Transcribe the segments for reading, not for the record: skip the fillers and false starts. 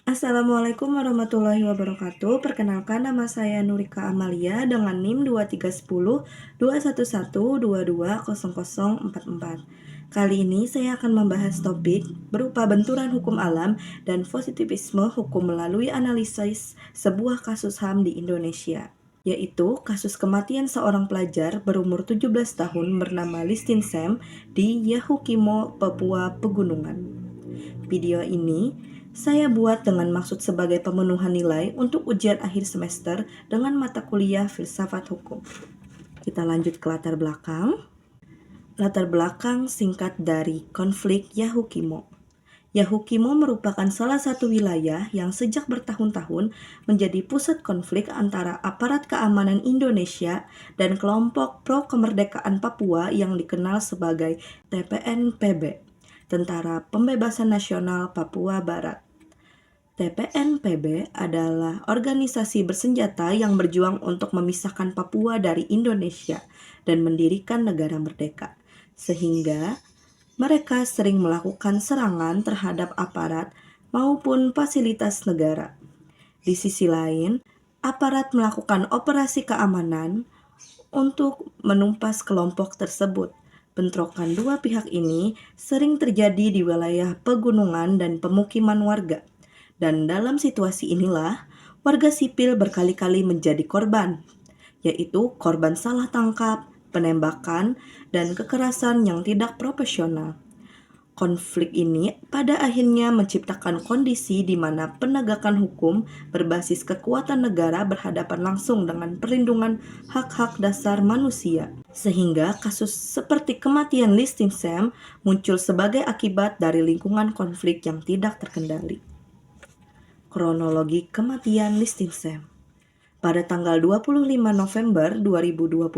Assalamualaikum warahmatullahi wabarakatuh. Perkenalkan, nama saya Nurika Amalia dengan NIM 2310 2112220044. Kali ini saya akan membahas topik berupa benturan hukum alam dan positivisme hukum melalui analisis sebuah kasus HAM di Indonesia, yaitu kasus kematian seorang pelajar berumur 17 tahun bernama Listin Sam di Yahukimo, Papua Pegunungan. Video ini saya buat dengan maksud sebagai pemenuhan nilai untuk ujian akhir semester dengan mata kuliah filsafat hukum. Kita lanjut ke latar belakang. Latar belakang singkat dari konflik Yahukimo. Yahukimo merupakan salah satu wilayah yang sejak bertahun-tahun menjadi pusat konflik antara aparat keamanan Indonesia dan kelompok pro-kemerdekaan Papua yang dikenal sebagai TPNPB, Tentara Pembebasan Nasional Papua Barat. TPNPB adalah organisasi bersenjata yang berjuang untuk memisahkan Papua dari Indonesia dan mendirikan negara merdeka, sehingga mereka sering melakukan serangan terhadap aparat maupun fasilitas negara. Di sisi lain, aparat melakukan operasi keamanan untuk menumpas kelompok tersebut. Bentrokan dua pihak ini sering terjadi di wilayah pegunungan dan pemukiman warga. Dan dalam situasi inilah, warga sipil berkali-kali menjadi korban, yaitu korban salah tangkap, penembakan, dan kekerasan yang tidak profesional. Konflik ini pada akhirnya menciptakan kondisi di mana penegakan hukum berbasis kekuatan negara berhadapan langsung dengan perlindungan hak-hak dasar manusia. Sehingga kasus seperti kematian Listin Sam muncul sebagai akibat dari lingkungan konflik yang tidak terkendali. Kronologi kematian Listin Sam. Pada tanggal 25 November 2025,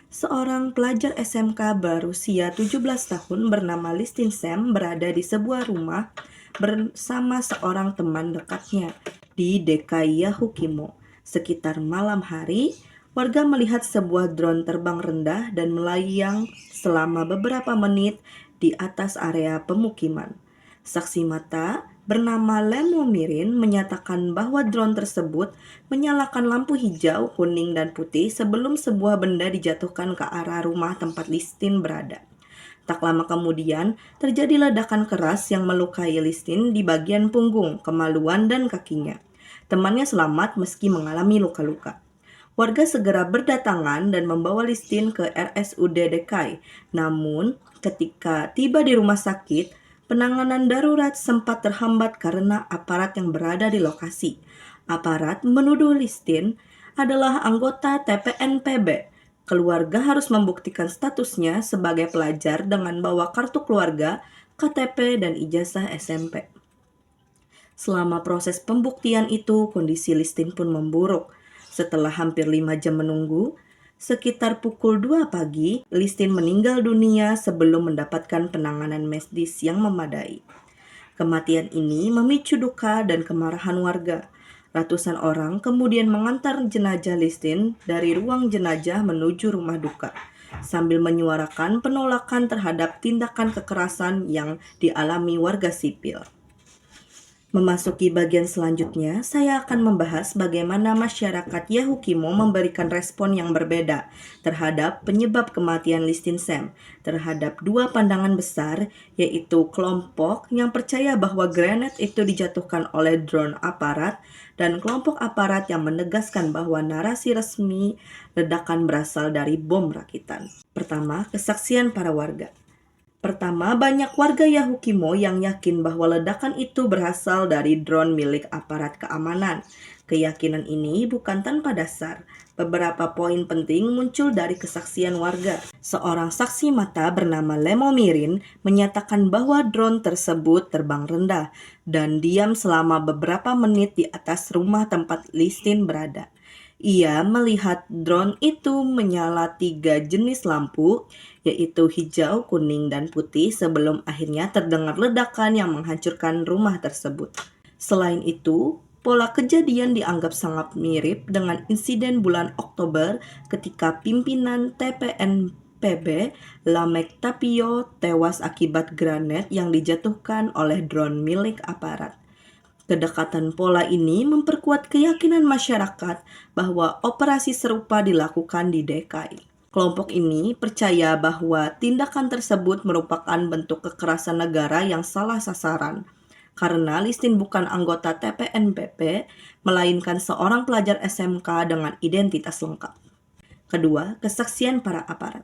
seorang pelajar SMK berusia 17 tahun bernama Listin Sam berada di sebuah rumah bersama seorang teman dekatnya di DKI Yahukimo. Sekitar malam hari, warga melihat sebuah drone terbang rendah dan melayang selama beberapa menit di atas area pemukiman. Saksi mata bernama Lemo Mirin menyatakan bahwa drone tersebut menyalakan lampu hijau, kuning, dan putih sebelum sebuah benda dijatuhkan ke arah rumah tempat Listin berada. Tak lama kemudian, terjadi ledakan keras yang melukai Listin di bagian punggung, kemaluan, dan kakinya. Temannya selamat meski mengalami luka-luka. Warga segera berdatangan dan membawa Listin ke RSUD DKI. Namun, ketika tiba di rumah sakit, penanganan darurat sempat terhambat karena aparat yang berada di lokasi. Aparat menuduh Listin adalah anggota TPNPB. Keluarga harus membuktikan statusnya sebagai pelajar dengan bawa kartu keluarga, KTP, dan ijazah SMP. Selama proses pembuktian itu, kondisi Listin pun memburuk. Setelah hampir 5 jam menunggu, sekitar pukul 2 pagi, Listin meninggal dunia sebelum mendapatkan penanganan medis yang memadai. Kematian ini memicu duka dan kemarahan warga. Ratusan orang kemudian mengantar jenazah Listin dari ruang jenazah menuju rumah duka, sambil menyuarakan penolakan terhadap tindakan kekerasan yang dialami warga sipil. Memasuki bagian selanjutnya, saya akan membahas bagaimana masyarakat Yahukimo memberikan respon yang berbeda terhadap penyebab kematian Listin Sam, terhadap dua pandangan besar, yaitu kelompok yang percaya bahwa granat itu dijatuhkan oleh drone aparat, dan kelompok aparat yang menegaskan bahwa narasi resmi ledakan berasal dari bom rakitan. Pertama, kesaksian para warga. Pertama, banyak warga Yahukimo yang yakin bahwa ledakan itu berasal dari drone milik aparat keamanan. Keyakinan ini bukan tanpa dasar. Beberapa poin penting muncul dari kesaksian warga. Seorang saksi mata bernama Lemo Mirin menyatakan bahwa drone tersebut terbang rendah dan diam selama beberapa menit di atas rumah tempat Listin berada. Ia melihat drone itu menyala 3 jenis lampu, yaitu hijau, kuning, dan putih sebelum akhirnya terdengar ledakan yang menghancurkan rumah tersebut. Selain itu, pola kejadian dianggap sangat mirip dengan insiden bulan Oktober ketika pimpinan TPNPB Lamek Tapio tewas akibat granat yang dijatuhkan oleh drone milik aparat. Kedekatan pola ini memperkuat keyakinan masyarakat bahwa operasi serupa dilakukan di DKI. Kelompok ini percaya bahwa tindakan tersebut merupakan bentuk kekerasan negara yang salah sasaran, karena Listin bukan anggota TPNPB, melainkan seorang pelajar SMK dengan identitas lengkap. Kedua, kesaksian para aparat.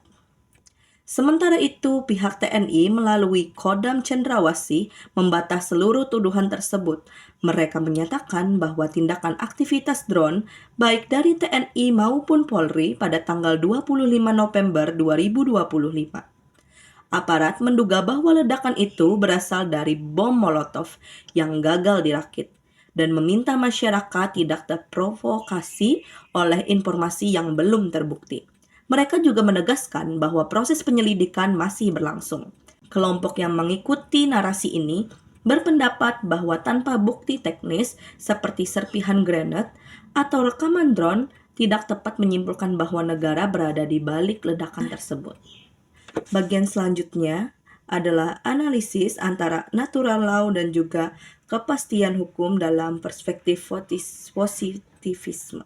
Sementara itu, pihak TNI melalui Kodam Cendrawasih membantah seluruh tuduhan tersebut. Mereka menyatakan bahwa tindakan aktivitas drone baik dari TNI maupun Polri pada tanggal 25 November 2025. Aparat menduga bahwa ledakan itu berasal dari bom Molotov yang gagal dirakit dan meminta masyarakat tidak terprovokasi oleh informasi yang belum terbukti. Mereka juga menegaskan bahwa proses penyelidikan masih berlangsung. Kelompok yang mengikuti narasi ini berpendapat bahwa tanpa bukti teknis seperti serpihan granat atau rekaman drone tidak tepat menyimpulkan bahwa negara berada di balik ledakan tersebut. Bagian selanjutnya adalah analisis antara natural law dan juga kepastian hukum dalam perspektif positivisme.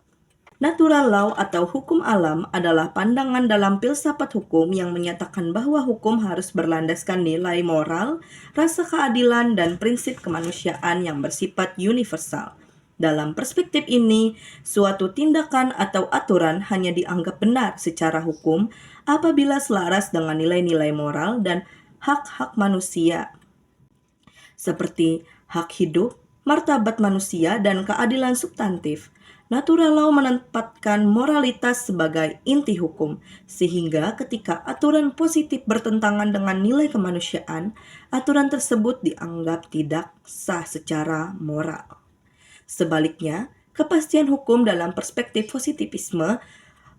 Natural law atau hukum alam adalah pandangan dalam filsafat hukum yang menyatakan bahwa hukum harus berlandaskan nilai moral, rasa keadilan, dan prinsip kemanusiaan yang bersifat universal. Dalam perspektif ini, suatu tindakan atau aturan hanya dianggap benar secara hukum apabila selaras dengan nilai-nilai moral dan hak-hak manusia, seperti hak hidup, martabat manusia, dan keadilan substantif. Natural law menempatkan moralitas sebagai inti hukum, sehingga ketika aturan positif bertentangan dengan nilai kemanusiaan, aturan tersebut dianggap tidak sah secara moral. Sebaliknya, kepastian hukum dalam perspektif positivisme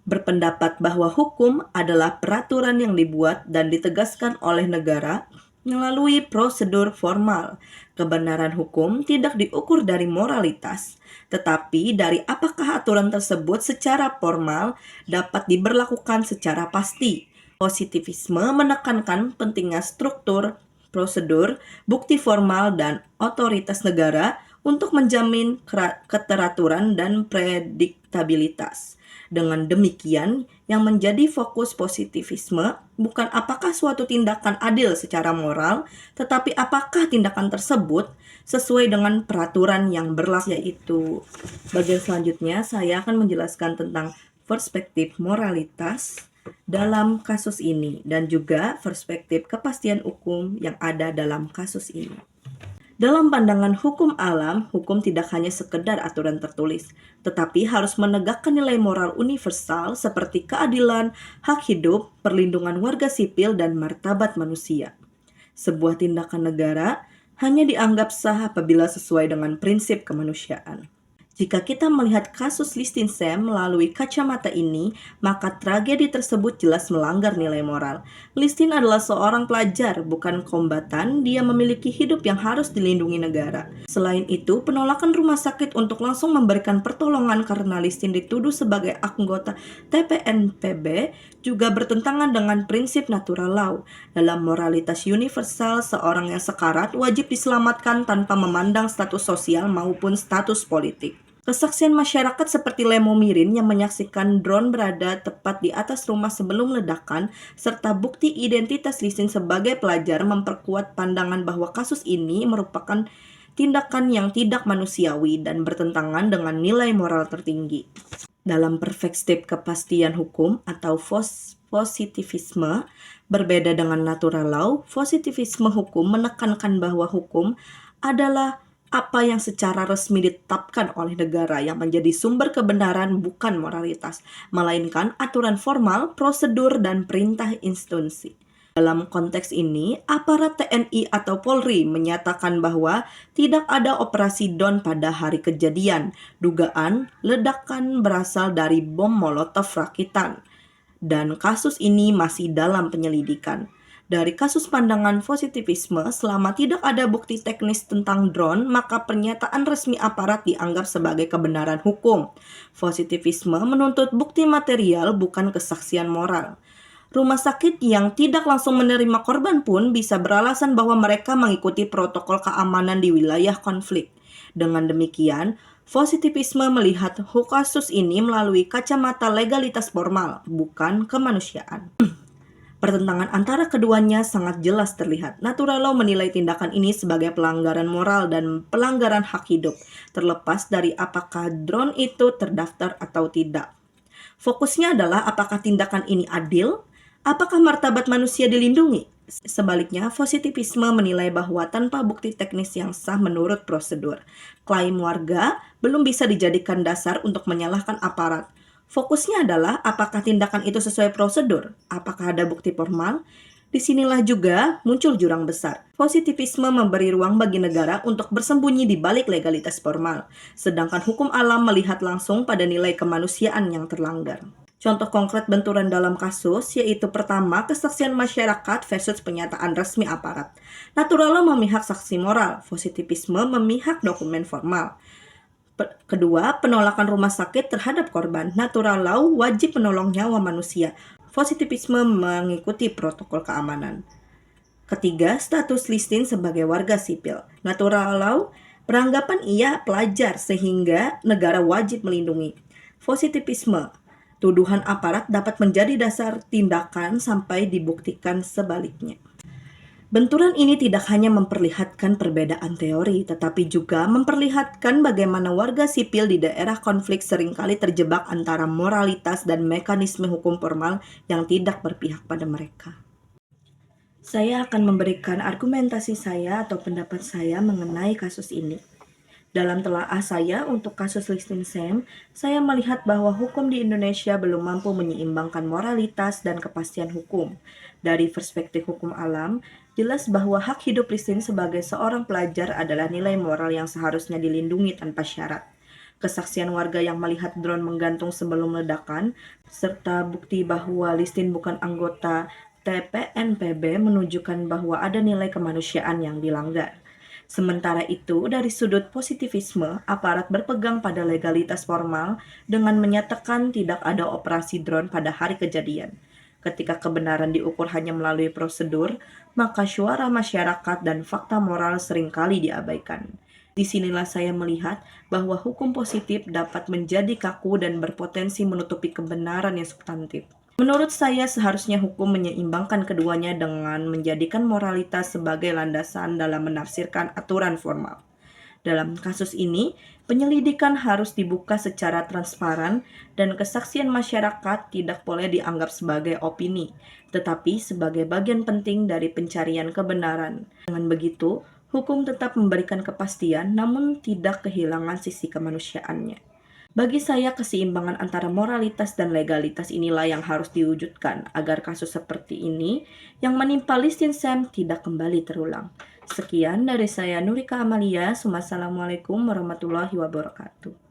berpendapat bahwa hukum adalah peraturan yang dibuat dan ditegaskan oleh negara melalui prosedur formal. Kebenaran hukum tidak diukur dari moralitas, tetapi dari apakah aturan tersebut secara formal dapat diberlakukan secara pasti. Positivisme menekankan pentingnya struktur, prosedur, bukti formal, dan otoritas negara untuk menjamin keteraturan dan prediktabilitas. Dengan demikian, yang menjadi fokus positivisme bukan apakah suatu tindakan adil secara moral, tetapi apakah tindakan tersebut sesuai dengan peraturan yang berlaku. Yaitu bagian selanjutnya saya akan menjelaskan tentang perspektif moralitas dalam kasus ini dan juga perspektif kepastian hukum yang ada dalam kasus ini. Dalam pandangan hukum alam, hukum tidak hanya sekedar aturan tertulis, tetapi harus menegakkan nilai moral universal seperti keadilan, hak hidup, perlindungan warga sipil, dan martabat manusia. Sebuah tindakan negara hanya dianggap sah apabila sesuai dengan prinsip kemanusiaan. Jika kita melihat kasus Listin Sam melalui kacamata ini, maka tragedi tersebut jelas melanggar nilai moral. Listin adalah seorang pelajar, bukan kombatan. Dia memiliki hidup yang harus dilindungi negara. Selain itu, penolakan rumah sakit untuk langsung memberikan pertolongan karena Listin dituduh sebagai anggota TPNPB juga bertentangan dengan prinsip natural law. Dalam moralitas universal, seorang yang sekarat wajib diselamatkan tanpa memandang status sosial maupun status politik. Kesaksian masyarakat seperti Lemo Mirin yang menyaksikan drone berada tepat di atas rumah sebelum ledakan, serta bukti identitas Listin sebagai pelajar memperkuat pandangan bahwa kasus ini merupakan tindakan yang tidak manusiawi dan bertentangan dengan nilai moral tertinggi. Dalam perspektif kepastian hukum atau positivisme, berbeda dengan natural law, positivisme hukum menekankan bahwa hukum adalah apa yang secara resmi ditetapkan oleh negara yang menjadi sumber kebenaran, bukan moralitas, melainkan aturan formal, prosedur, dan perintah institusi. Dalam konteks ini, aparat TNI atau Polri menyatakan bahwa tidak ada operasi drone pada hari kejadian. Dugaan ledakan berasal dari bom Molotov rakitan, dan kasus ini masih dalam penyelidikan. Dari kasus pandangan positivisme, selama tidak ada bukti teknis tentang drone, maka pernyataan resmi aparat dianggap sebagai kebenaran hukum. Positivisme menuntut bukti material, bukan kesaksian moral. Rumah sakit yang tidak langsung menerima korban pun bisa beralasan bahwa mereka mengikuti protokol keamanan di wilayah konflik. Dengan demikian, positivisme melihat kasus ini melalui kacamata legalitas formal, bukan kemanusiaan. Pertentangan antara keduanya sangat jelas terlihat. Natural law menilai tindakan ini sebagai pelanggaran moral dan pelanggaran hak hidup, terlepas dari apakah drone itu terdaftar atau tidak. Fokusnya adalah apakah tindakan ini adil, apakah martabat manusia dilindungi. Sebaliknya, positivisme menilai bahwa tanpa bukti teknis yang sah menurut prosedur, klaim warga belum bisa dijadikan dasar untuk menyalahkan aparat. Fokusnya adalah apakah tindakan itu sesuai prosedur, apakah ada bukti formal. Disinilah juga muncul jurang besar. Positivisme memberi ruang bagi negara untuk bersembunyi di balik legalitas formal, sedangkan hukum alam melihat langsung pada nilai kemanusiaan yang terlanggar. Contoh konkret benturan dalam kasus yaitu pertama, kesaksian masyarakat versus penyataan resmi aparat. Natural law memihak saksi moral, positivisme memihak dokumen formal. Kedua, penolakan rumah sakit terhadap korban. Natural law wajib menolong nyawa manusia. Positivisme mengikuti protokol keamanan. Ketiga, status Listin sebagai warga sipil. Natural law beranggapan ia pelajar sehingga negara wajib melindungi. Positivisme, tuduhan aparat dapat menjadi dasar tindakan sampai dibuktikan sebaliknya. Benturan ini tidak hanya memperlihatkan perbedaan teori, tetapi juga memperlihatkan bagaimana warga sipil di daerah konflik seringkali terjebak antara moralitas dan mekanisme hukum formal yang tidak berpihak pada mereka. Saya akan memberikan argumentasi saya atau pendapat saya mengenai kasus ini. Dalam telaah saya untuk kasus Listin Sam, saya melihat bahwa hukum di Indonesia belum mampu menyeimbangkan moralitas dan kepastian hukum. Dari perspektif hukum alam, jelas bahwa hak hidup Listin sebagai seorang pelajar adalah nilai moral yang seharusnya dilindungi tanpa syarat. Kesaksian warga yang melihat drone menggantung sebelum ledakan, serta bukti bahwa Listin bukan anggota TPNPB menunjukkan bahwa ada nilai kemanusiaan yang dilanggar. Sementara itu, dari sudut positivisme, aparat berpegang pada legalitas formal dengan menyatakan tidak ada operasi drone pada hari kejadian. Ketika kebenaran diukur hanya melalui prosedur, maka suara masyarakat dan fakta moral seringkali diabaikan. Disinilah saya melihat bahwa hukum positif dapat menjadi kaku dan berpotensi menutupi kebenaran yang substantif. Menurut saya, seharusnya hukum menyeimbangkan keduanya dengan menjadikan moralitas sebagai landasan dalam menafsirkan aturan formal. Dalam kasus ini, penyelidikan harus dibuka secara transparan dan kesaksian masyarakat tidak boleh dianggap sebagai opini, tetapi sebagai bagian penting dari pencarian kebenaran. Dengan begitu, hukum tetap memberikan kepastian namun tidak kehilangan sisi kemanusiaannya. Bagi saya, keseimbangan antara moralitas dan legalitas inilah yang harus diwujudkan agar kasus seperti ini yang menimpa Listin Sam tidak kembali terulang. Sekian dari saya, Nurika Amalia. Wassalamualaikum warahmatullahi wabarakatuh.